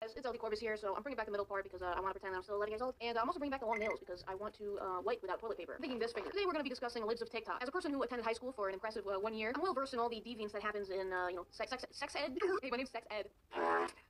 guys, it's LTCorbis here, so I'm bringing back the middle part because I want to pretend that I'm still 11 years old, and I'm also bringing back the long nails because I want to wipe without toilet paper. I'm thinking this finger. Today we're going to be discussing lids of TikTok. As a person who attended high school for an impressive 1 year, I'm well versed in all the deviance that happens in, sex ed. Hey, my name's Sex Ed.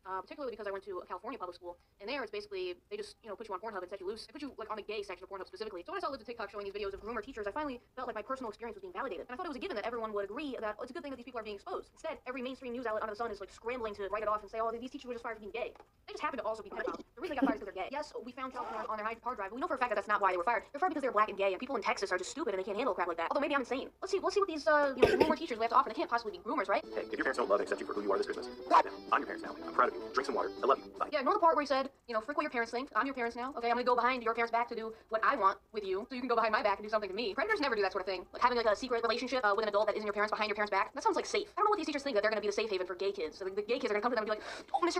Particularly because I went to a California public school, and there it's basically, they just, put you on Pornhub and set you loose. They put you, like, on the gay section of Pornhub specifically. So when I saw lids of TikTok showing these videos of groomer teachers, I finally felt like my personal experience was being validated. And I thought it was a given that everyone would agree that it's a good thing that these people are being exposed. Instead, every mainstream news outlet under the sun is, like, scrambling to write it off and say, oh, these teachers were just fired for being gay. They just happen to also be pedophiles. The reason they got fired is because they're gay. Yes, we found child porn on their hard drive, but we know for a fact that that's not why they were fired. They're fired because they're black and gay, and people in Texas are just stupid and they can't handle crap like that. Although maybe I'm insane. Let's see what these, groomer teachers have to offer. They can't possibly be groomers, right? Hey, if your parents don't love and accept you for who you are this Christmas, now, I'm your parents now. I'm proud of you. Drink some water. I love you. Bye. Yeah, ignore the part where he said, frick what your parents think. I'm your parents now. Okay, I'm gonna go behind your parents' back to do what I want with you, so you can go behind my back and do something to me. Predators never do that sort of thing. Like having like a secret relationship with an adult that isn't your parents behind your parents' back. That sounds like safe. I don't know what these teachers think, that they're gonna be the safe haven for gay kids. So the gay kids are gonna come to them and be like, oh, Mr.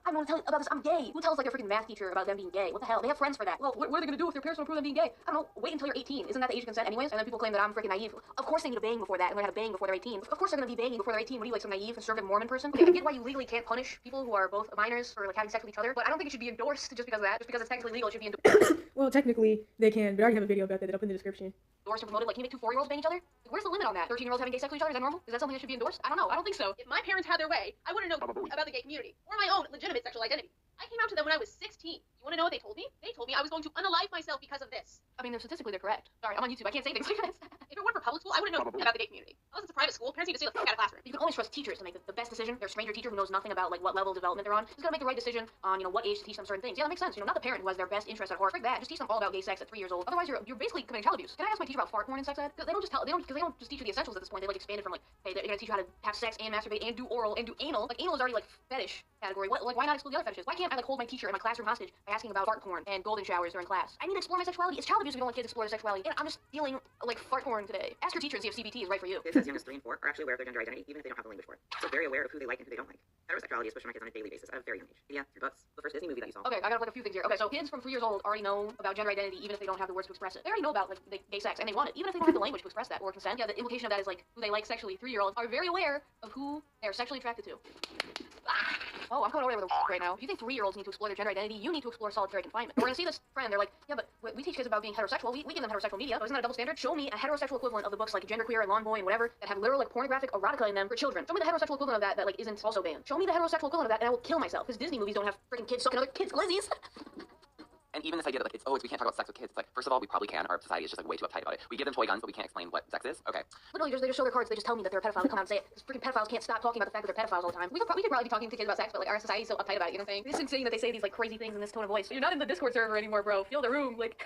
I want to tell you about this. I'm gay. Who tells like a freaking math teacher about them being gay? What the hell? They have friends for that. Well, what are they gonna do if their parents don't approve them being gay? I don't know. Wait until you're 18. Isn't that the age of consent anyways? And then people claim that I'm freaking naive. Of course they need to bang before that and learn how to bang before they're 18. Of course they're gonna be banging before they're 18. What are you, like some naive conservative Mormon person? Okay, I get why you legally can't punish people who are both minors for like having sex with each other, but I don't think it should be endorsed just because of that. Just because it's technically legal, it should be endorsed. Well, technically they can, but I already have a video about that I'll put in the description. Endorsed and promoted. Like, can you make 2 4-year-olds bang each other? Like, where's the limit on that? 13-year-olds having gay sex with each other? Is that normal? Is that something that should be endorsed? I don't know. I don't think so. If my parents had their way, I wouldn't know about the gay community or my own legitimate sexual identity. I came out to them when I was 16. You want to know what they told me? They told me I was going to unalive myself because of this. I mean, statistically they're correct. Sorry, I'm on YouTube. I can't say things like this. If it weren't for public school, I wouldn't know about the gay community. Unless it's a private school, parents need to stay the fuck out of classroom. You can always trust teachers to make the best decision. Their stranger teacher who knows nothing about like what level of development they're on is gonna make the right decision on what age to teach them certain things. Yeah, that makes sense. Not the parent who has their best interest at heart. Frick that. Just teach them all about gay sex at 3 years old. Otherwise, you're basically committing child abuse. Can I ask my teacher about fart porn and sex ed? Because they don't just teach you the essentials at this point. They like expanded from like, hey, they're gonna teach you how to have sex and masturbate and do oral and do anal. Like anal is already like fetish category. What, like why not exclude the other fetishes? Why can't I like hold my teacher in my classroom hostage by asking about fart porn and golden showers during class? I need to explore my sexuality. It's child abuse if you don't let kids explore their sexuality. And I'm just feeling like fart porn today. Ask your teacher and see if CBT is right for you. Kids as young as 3 and 4 are actually aware of their gender identity, even if they don't have the language for it. So very aware of who they like and who they don't like. Heterosexuality is pushed on my kids on a daily basis at a very young age. Yeah, your books. The first Disney movie that you saw. Okay, I got like a few things here. Okay, so kids from 3 years old already know about gender identity even if they don't have the words to express it. They already know about like gay sex and they want it, even if they don't have the language to express that or consent. Yeah, the implication of that is like who they like sexually. 3-year-olds are very aware of who they're sexually attracted to. Oh, I'm coming over there with a right now. If you think 3-year-olds need to explore their gender identity, you need to explore solitary confinement. We're gonna see this friend, they're like, yeah, but we teach kids about being heterosexual. We give them heterosexual media. Isn't that a double standard? Show me a heterosexual equivalent of the books like Genderqueer and Lawn Boy and whatever that have literal like pornographic erotica in them for children. Show me the heterosexual equivalent of that like isn't also banned. Show me the heterosexual equivalent of that and I will kill myself. Because Disney movies don't have freaking kids sucking other kids' glizzies. And even this idea that like we can't talk about sex with kids. It's like, first of all, we probably can. Our society is just like way too uptight about it. We give them toy guns, but we can't explain what sex is. Okay. Literally, they just show their cards. They just tell me that they're a pedophile. They come out and say it. Because freaking pedophiles can't stop talking about the fact that they're pedophiles all the time. We could probably be talking to kids about sex, but like our society's so uptight about it. You know what I'm saying? It's insane that they say these like crazy things in this tone of voice. You're not in the Discord server anymore, bro. Feel the room. Like,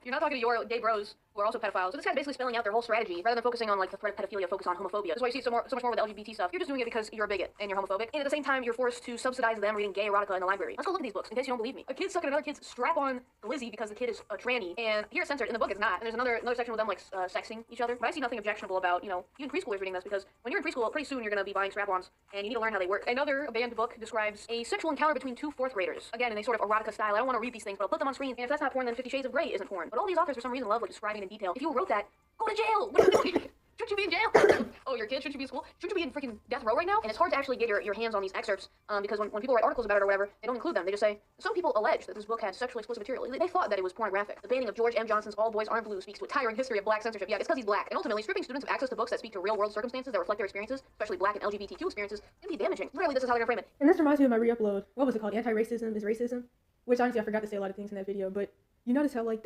you're not talking to your gay bros who are also pedophiles. So this guy's basically spelling out their whole strategy rather than focusing on like the threat of pedophilia. Focus on homophobia. That's why you see so much more with LGBT stuff. You're just doing it because you're a bigot and you're homophobic, and at the same time you're forced to subsidize them reading gay erotica in the library. Let's go look at these books in case you don't believe me. A kid sucking another kid's strap-on glizzy because the kid is a tranny, and here it's censored. In the book it's not. And there's another section with them like sexing each other. But I see nothing objectionable about even preschoolers reading this, because when you're in preschool, pretty soon you're gonna be buying strap-ons and you need to learn how they work. Another banned book describes a sexual encounter between 2 4th graders. Again, in a sort of erotica style. I don't want to read these things, but I'll put them on screen. And if that's not porn, then 50 Shades of Grey isn't porn. But all these authors for some reason love like describing in detail. If you wrote that, go to jail. What are you doing? Shouldn't you be in jail? Oh, your kid? Shouldn't you be in school? Shouldn't you be in freaking death row right now? And it's hard to actually get your hands on these excerpts because when people write articles about it or whatever, they don't include them. They just say, some people allege that this book had sexually explicit material. They thought that it was pornographic. The banning of George M. Johnson's All Boys Aren't Blue speaks to a tiring history of black censorship. Yeah, it's because he's black. And ultimately, stripping students of access to books that speak to real-world circumstances that reflect their experiences, especially black and LGBTQ experiences, can be damaging. Literally, this is how they're gonna frame it. And this reminds me of my re-upload. What was it called? Anti-racism is racism? Which honestly, I forgot to say a lot of things in that video, but you notice how like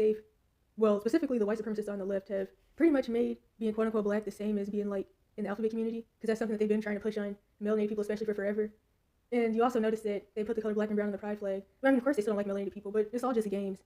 specifically the white supremacists on the left have pretty much made being quote-unquote black the same as being like in the alphabet community, because that's something that they've been trying to push on melanated people, especially for forever. And you also notice that they put the color black and brown on the pride flag. I mean, of course they still don't like melanated people, but it's all just games.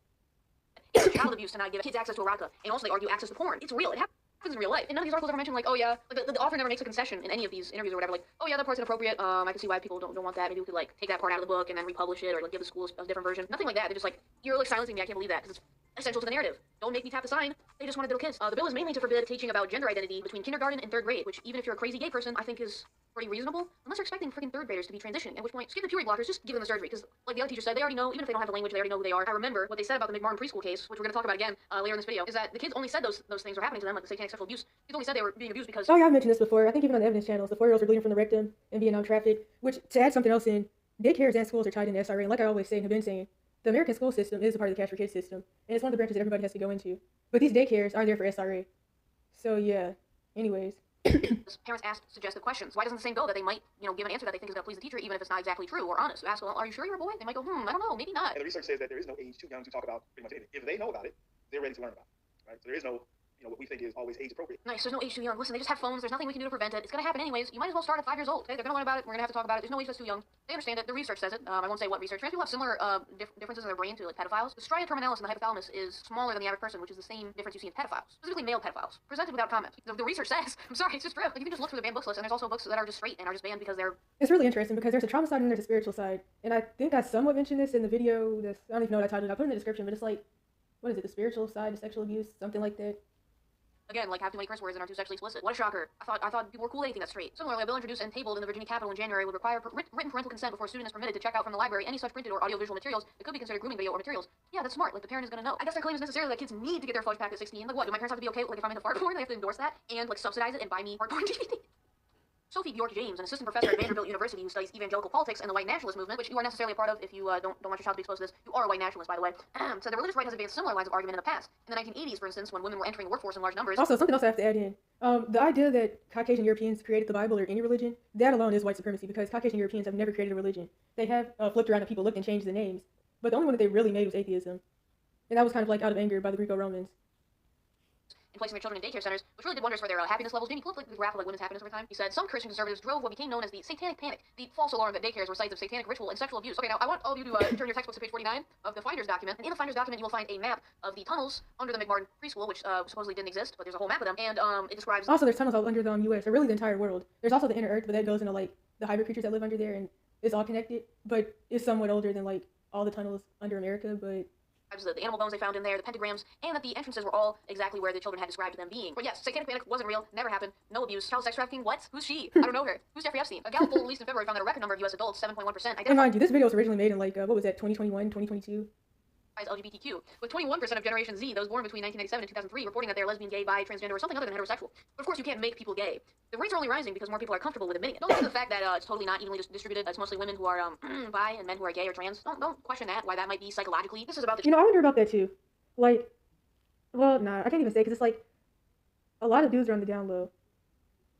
It's child abuse to not give kids access to erotica, and also they argue access to porn. It's real. It happens in real life. And none of these articles ever mention like, oh yeah, like the author never makes a concession in any of these interviews or whatever, like, oh yeah, that part's inappropriate, I can see why people don't want that, maybe we could like take that part out of the book and then republish it, or like give the schools a different version. Nothing like that. They're just like, you're like silencing me, I can't believe that, because it's essential to the narrative. Don't make me tap the sign. They just wanted little kids. The bill is mainly to forbid teaching about gender identity between kindergarten and 3rd grade, which even if you're a crazy gay person, I think is pretty reasonable, unless you're expecting freaking 3rd graders to be transitioning, at which point, skip the puberty blockers, just give them the surgery, because like the other teacher said, they already know, even if they don't have the language, they already know who they are. I remember what they said about the McMartin preschool case, which we're going to talk about again later in this video, is that the kids only said those things were happening to them, like the satanic sexual abuse. Kids only said they were being abused because... Oh yeah, I've mentioned this before. I think even on the evidence channels, the 4-year-olds were bleeding from the rectum and being trafficked, which, to add something else in, daycares and schools are tied into SRA, and like I always say and have been saying, the American school system is a part of the Cash for Kids system, and it's one of the branches that everybody has to go into. But these daycares are there for SRA. So yeah, anyways. Parents ask suggestive questions. Why doesn't the same go that they might, give an answer that they think is going to please the teacher, even if it's not exactly true or honest? You ask, well, are you sure you're a boy? They might go, I don't know, maybe not. And the research says that there is no age too young to talk about pretty much anything. If they know about it, they're ready to learn about it, right? So there is no, what we think is always age appropriate. Nice, there's no age too young. Listen, they just have phones. There's nothing we can do to prevent it. It's going to happen anyways. You might as well start at 5 years old. Okay? They're going to learn about it. We're going to have to talk about it. There's no age that's too young. They understand it. The research says it. I won't say what research. Trans people have similar differences in their brain to like pedophiles. The stria terminalis in the hypothalamus is smaller than the average person, which is the same difference you see in pedophiles, specifically male pedophiles. Presented without comment. The research says, I'm sorry, it's just true. Like, you can just look through the banned books list, and there's also books that are just straight and are just banned because they're... It's really interesting because there's a trauma side and there's a spiritual side. And I think I somewhat mentioned this in the video. I don't even know what I titled it. I put it in the description, but it's like, what is it? The spiritual side of sexual abuse? Something like that. Again, like have too many curse words and are too sexually explicit. What a shocker. I thought people were cool with anything that's straight. Similarly, a bill introduced and tabled in the Virginia Capitol in January would require written parental consent before a student is permitted to check out from the library any such printed or audiovisual materials that could be considered grooming video or materials. Yeah, that's smart. Like, the parent is going to know. I guess their claim is necessarily that kids need to get their fudge packed at 16. Like, what? Do my parents have to be okay? Like, if I'm into fart porn, they have to endorse that and, like, subsidize it and buy me fart porn DVD? Sophie Bjork James, an assistant professor at Vanderbilt University who studies evangelical politics and the white nationalist movement, which you are necessarily a part of if you don't want your child to be exposed to this. You are a white nationalist, by the way. So the religious right has advanced similar lines of argument in the past. In the 1980s, for instance, when women were entering the workforce in large numbers. Also, something else I have to add in. The idea that Caucasian Europeans created the Bible or any religion, that alone is white supremacy because Caucasian Europeans have never created a religion. They have flipped around and people looked and changed the names. But the only one that they really made was atheism. And that was kind of like out of anger by the Greco-Romans. And placing their children in daycare centers, which really did wonders for their happiness levels. Jamie pulled up the graph of like women's happiness over time. He said some Christian conservatives drove what became known as the satanic panic, the false alarm that daycares were sites of satanic ritual and sexual abuse. Okay, now I want all of you to turn your textbooks to page 49 of the Finder's document. And in the Finder's document, you will find a map of the tunnels under the McMartin preschool, which supposedly didn't exist, but there's a whole map of them. And it describes. Also, there's tunnels all under the U.S. or really the entire world. There's also the inner Earth, but that goes into like the hybrid creatures that live under there, and it's all connected. But it's somewhat older than like all the tunnels under America, but. The animal bones they found in there, the pentagrams, and that the entrances were all exactly where the children had described them being. But yes, satanic panic wasn't real, never happened, no abuse. Child sex trafficking, what? Who's she? I don't know her. Who's Jeffrey Epstein? A Gallup poll released in February found that a record number of U.S. adults, 7.1%, And mind you, this video was originally made in like, what was that, 2021, 2022? LGBTQ, with 21% of Generation Z, those born between 1997 and 2003, reporting that they're lesbian, gay, bi, transgender, or something other than heterosexual. But of course, you can't make people gay. The rates are only rising because more people are comfortable with admitting it. Don't look at the fact that it's totally not evenly distributed. It's mostly women who are bi and men who are gay or trans. Don't question that, why that might be psychologically. This is about the... I wonder about that too. Like, well, nah, I can't even say because it's like a lot of dudes are on the down low.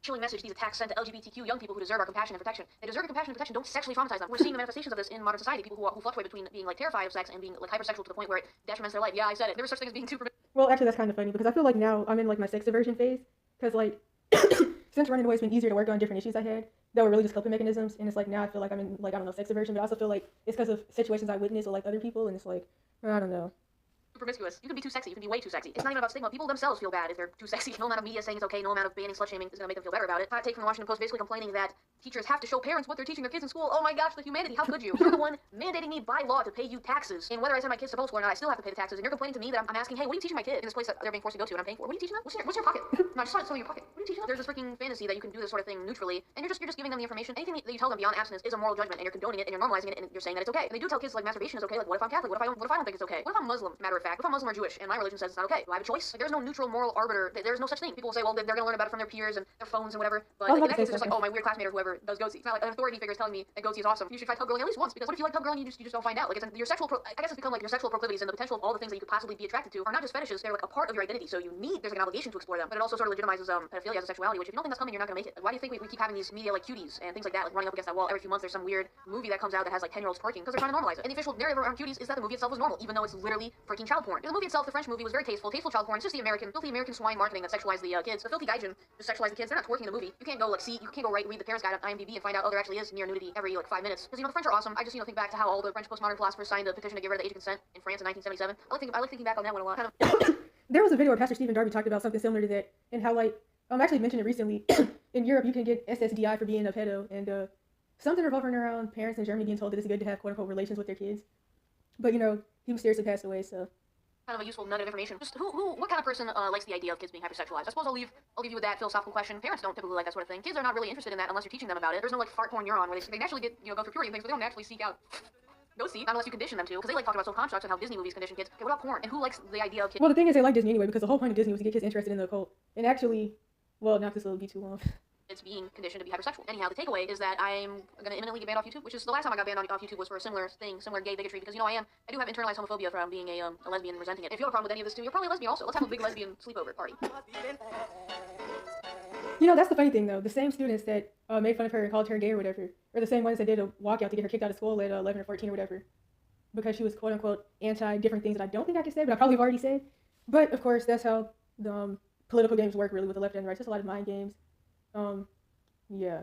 Chilling message these attacks sent to LGBTQ young people who deserve our compassion and protection. They deserve your compassion and protection. Don't sexually traumatize them. We're seeing the manifestations of this in modern society. People who fluctuate between being like terrified of sex and being like hypersexual to the point where it detriments their life. Yeah, I said it. There was such thing as being too. Well, actually, that's kind of funny because I feel like now I'm in like my sex aversion phase because like since running away, it's been easier to work on different issues I had that were really just coping mechanisms, and it's like now I feel like I'm in like I don't know sex aversion, but I also feel like it's because of situations I witnessed with like other people, and it's like I don't know. Promiscuous. You can be too sexy. You can be way too sexy. It's not even about stigma. People themselves feel bad if they're too sexy. No amount of media saying it's okay, no amount of banning slut shaming is going to make them feel better about it. Hot take from the Washington Post basically complaining that teachers have to show parents what they're teaching their kids in school. Oh my gosh, the humanity. How could you? You're the one mandating me by law to pay you taxes. And whether I send my kids to public school or not, I still have to pay the taxes. And you're complaining to me that I'm asking, hey, what are you teaching my kid in this place that they're being forced to go to and I'm paying for? What are you teaching them? What's your pocket? No, I just saw it in your pocket. What are you teaching them? There's this freaking fantasy that you can do this sort of thing neutrally, and you're just giving them the information. Anything that you tell them beyond abstinence is a moral judgment, and you're condoning it, and you're normalizing it, and you're saying that it's okay. And they do tell kids like masturbation is okay. Like, what if I'm Catholic? What if I don't think it's okay? What if I'm Muslim? Matter of fact, what if I'm Muslim or Jewish, and my religion says it's not okay? Do I have a choice? Like, there's no neutral moral arbiter. There's no such thing. People will say, well, they're going to learn about it from their peers and their phones and whatever. But like, in that case, it's just like, oh, my weird classmate or whoever does goatee. It's not like an authority figure is telling me that goatee is awesome. You should try tub girling at least once, because what if you like tub girling and you just don't find out? Like, it's your sexual. I guess it's become like your sexual proclivities and the potential of all the things that you could possibly be attracted to are not just fetishes. They're like a part of your identity. So there's like an obligation to explore them. But it also sort of legitimizes pedophilia as a sexuality, which if you don't think that's coming, you're not going to make it. Like, why do you think we keep having these media like cuties and things like that, like running up against that wall every few months? There's some weird movie that comes out that has like 10-year-olds twerking because they're trying to normalize it. And the official narrative around cuties is that the movie itself was normal, even though it's literally freaking child porn. The movie itself, the French movie, was very tasteful child porn. It's just the filthy American swine marketing that sexualized the kids. The filthy gaijin just sexualize the kids. They're not twerking in the movie. You can't go read the parents guide on IMDb and find out there actually is near nudity every like 5 minutes. Because the French are awesome. I just think back to how all the French postmodern philosophers signed a petition to get rid of the age of consent in France in 1977. I like thinking back on that one a lot. There was a video where Pastor Stephen Darby talked about something similar to that, and how like actually mentioned it recently. In Europe, you can get SSDI for being a pedo, and something revolving around parents in Germany being told that it's good to have quote unquote relations with their kids. But he mysteriously passed away, so. Kind of a useful nugget of information. Just what kind of person likes the idea of kids being hypersexualized? I suppose I'll leave you with that philosophical question. Parents don't typically like that sort of thing. Kids are not really interested in that unless you're teaching them about it. There's no like fart porn neuron where they naturally get go through puberty and things, but they don't naturally seek out. Go see, not unless you condition them to, because they like talk about social constructs and how Disney movies condition kids. Okay, what about porn? And who likes the idea of kids? Well, the thing is, they like Disney anyway, because the whole point of Disney was to get kids interested in the occult. And actually, well, not this will be too long. it's being conditioned to be hypersexual. Anyhow, the takeaway is that I'm going to imminently get banned off YouTube, which is the last time I got banned off YouTube was for a similar thing, similar gay bigotry, because, you know, I do have internalized homophobia from being a lesbian and resenting it. If you have a problem with any of this too, you're probably a lesbian also. Let's have a big lesbian sleepover party. You know, that's the funny thing, though. The same students that made fun of her and called her gay or whatever are the same ones that did a walkout to get her kicked out of school at 11 or 14 or whatever, because she was quote-unquote anti-different things that I don't think I can say, but I probably have already said. But, of course, that's how the political games work, really, with the left and the right. It's just a lot of mind games. Yeah.